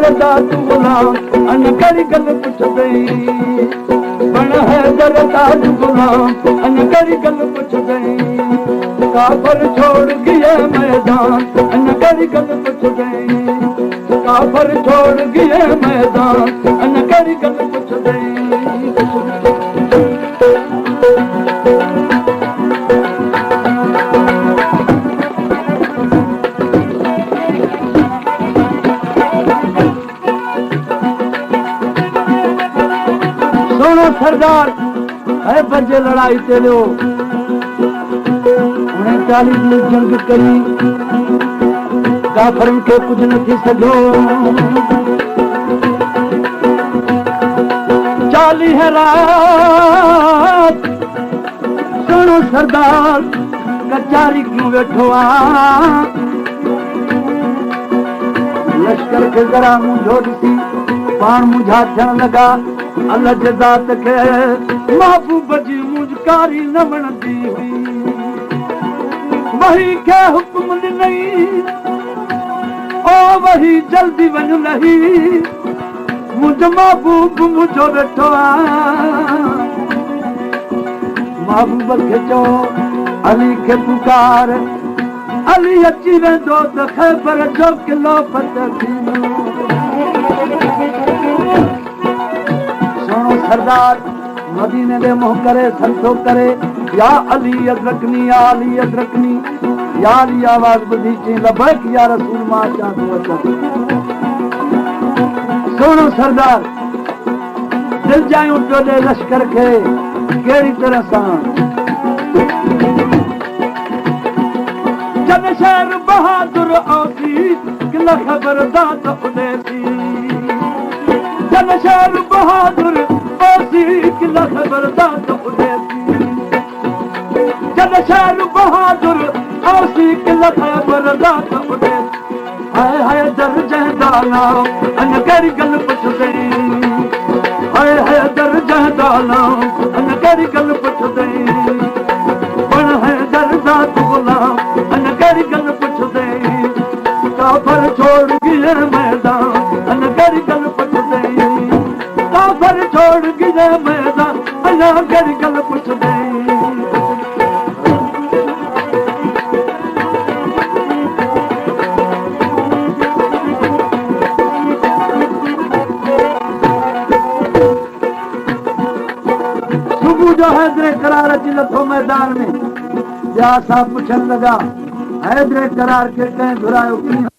दरदा तू गुलाम अन करी गल पुछ गई बन है दरदा तू गुलाम अन करी गल पुछ गई काफर छोड़ गए मैदान अन करी गल पुछ गई काफर छोड़ गए मैदान अन करी गल पुछ गई सरदार है बजे लड़ाई ते लो उन्हें 40 ॾींहं जंग करी काफरन के कुछ न थी सघो 40 रात सुनो सरदार कचारी क्यों वेठो लश्कर के जरा मुंझो ॾिसी पाण मुंझा थियण लॻा अल्लाह जे ज़ात खे महबूब जी मुझकारी न वणंदी हुई वही खे हुक्म ॾिनई ओ वही जल्दी वञ लही मुंहिंजो महबूब मुंहिंजो वेठो महबूब खे चओ अली खे पुकार अली अची वेंदो त ख़ैबर जो किलो फतह थींदो सरदार मदीने दे मुंह करे संतो करे या अली अदरकनी या अली अदरकनी या अली आवाज बुधी ची लबैक या रसूल मां चाहतो अचा सुनो सरदार दिल जायूं टोले लश्कर के केड़ी तरह सां जब शेर बहादुर औसी किला खबरदार तो उड़े थी जब शेर बहादुर किला खबरदार तो उड़े जब शेर बहादुर औसी किला खबरदार तो उड़े हाय हाय दर्जे दाना अन करी गल पुछ गई हाय हाय दर्जे दाना अन करी गल पुछ गई बन है दरदा तू गुलाम अन करी गल पुछ गई काफर छोड़ गए मैदान अन करी गल पुछ गई काफर छोड़ गए मैदान अल्लाह कर गल पुछ गई सुबह जो हैदरे करार अची लथो मैदान में या साहब पुछण लगा हैदरे करार के कहीं घुरायो